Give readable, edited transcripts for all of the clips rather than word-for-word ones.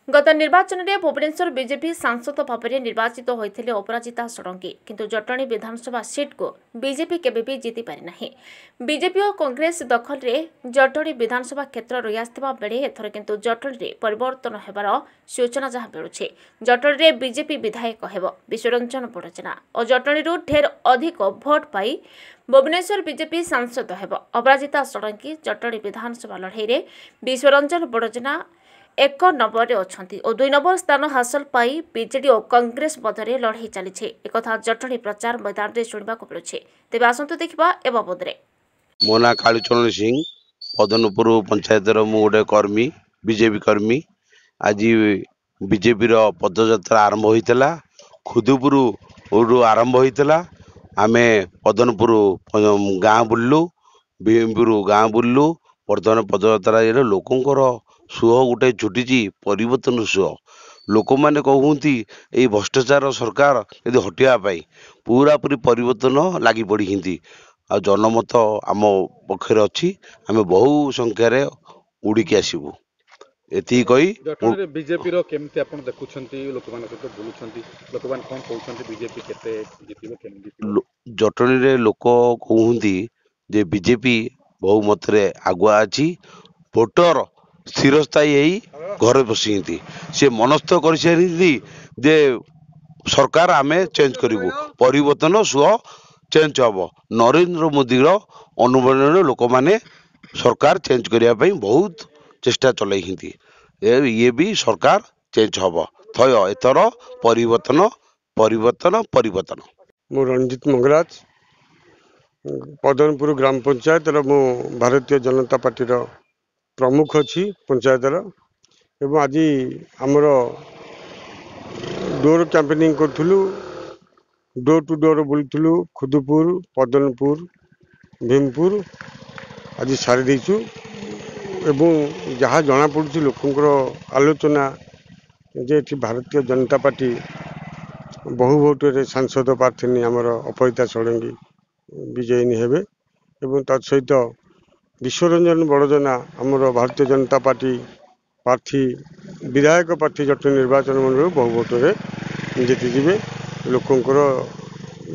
गत निर्वाचन में भुवनेश्वर बीजेपी सांसद भाव में निर्वाचित होते अपराजिता षडंगी किंतु जटणी विधानसभा सीट को बीजेपी केबे भी जीति पारि नाही। बीजेपी और कांग्रेस दखल में जटणी विधानसभा क्षेत्र रही आसथिबा बेले एथर किंतु जटणी में परिवर्तन हेबार सूचना जहाँ मिलुछि। जटणी में बीजेपी विधायक हेब विश्वरंजन बड़जेना और जटणी ढेर अधिक भोट पाई भुवनेश्वर बीजेपी सांसद हेब अपराजिता षडंगी। जटणी विधानसभा लड़ाई में विश्वरंजन बड़जेना 1 नंबर अच्छा और 2 नंबर स्थान हासिल पाई बीजेडी और कांग्रेस मध्य लड़ाई चली एक जटणी प्रचार मैदान में शुणा मिलूँ। तेज आसतु देखा ए बाबद मो ना कालीचरण सिंह पदनपुर पंचायत मु गोटे कर्मी बीजेपी कर्मी। आज बीजेपी पदयात्रा आरंभ होता खुदुपुर आरंभ होता। आम पदनपुर गाँ बुलू भीमपुर गाँ बुलू बर्तमान पदयात्रा लोकंर सुह गोटे छुटी परिवर्तन सुह। लोक मैंने कहते यही भ्रष्टाचार सरकार यदि हटाई पूरा पूरी परिवर्तन लगी पड़ी आ जनमत आम पक्षर अच्छी आम बहु संख्यार उड़िकी आसबू एति कही बीजेपी केमती आपण देखुछंती लोक मान सहित बोलुछंती लोक मान कोन कहउछंती बीजेपी केते जितिबो केमती जटणी रे लोक कहते जे बीजेपी बहु मतरे आगुआ अच्छी भोटर स्थिरस्थायी घर बसी सी मनस्थ कर जे सरकार आमे चेंज करूँ परिवर्तन सुह चेंज हम नरेंद्र मोदी अनुबंधन लोक मैंने सरकार चेंज करने बहुत चेष्टा चलाई ये भी सरकार चेंज हम थय एथर परिवर्तन परिवर्तन परिवर्तन। मु रणजित मंगराज पदनपुर ग्राम पंचायत मु भारतीय जनता पार्टी प्रमुख अच्छी पंचायत एवं आज आमर डोर कैंपेनिंग करूँ डोर टू डोर बुलूँ खुदुपुर पदनपुर भीमपुर आज सारी देचु एवं जहाँ जना पड़ी लोकंर आलोचना जे भारतीय जनता पार्टी बहु भोटे सांसद प्रार्थी आमर अपराजिता षडंगी विजयी हेबे एवं तत्सहित विश्वरंजन बड़जेना आमर भारतीय जनता पार्टी प्रार्थी विधायक प्रार्थी जटणी निर्वाचन मंडल बहु भोटे जीतिजे। लोकंर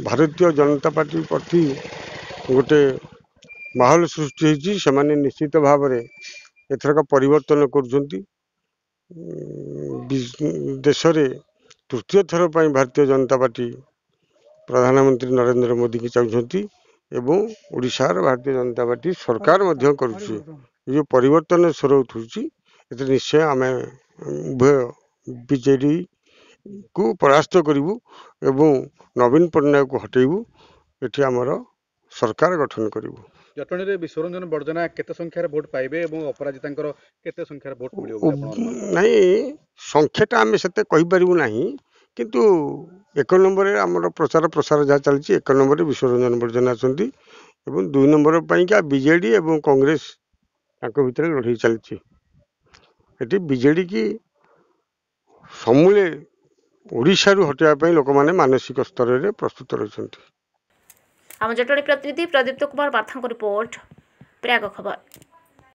भारतीय जनता पार्टी प्रति गोटे माहौल सृष्टि होती से निश्चित भाव में एथरक परिवर्तन करुँच। देश में तृतीय थर पर भारतीय जनता पार्टी प्रधानमंत्री नरेंद्र मोदी की चाहती एवं ओडिशार भारतीय जनता पार्टी सरकार करुच्ची जो परिवर्तन स्वर उठुची निश्चय आम उभय बीजेडी को परास्त करूँ एवं नवीन पट्टनायक को हटेबू एटी आमर सरकार गठन करूँ। जटणी रे विश्वरंजन बड़जेना केते संख्यार वोट पाइबे एवं अपराजितांकर केते संख्यार वोट मिलियो नहीं संख्याटा आम से कहि परिबु नाही किंतु 1 नंबर आमर प्रचार प्रसार जहाँ चलती 1 नंबर विश्वरंजन बड़जेना आसंती एवं 2 नंबर पाइका बीजेडी एवं कांग्रेस तांको भितर लड़ाई चलती एटी बीजेडी की समूले ओडिशा रु हटाइबा लोक माने मानसिक स्तर में प्रस्तुत रही। आम जटणी प्रतिनिधि प्रदीप्त कुमार बार्थांको रिपोर्ट प्रयाग खबर।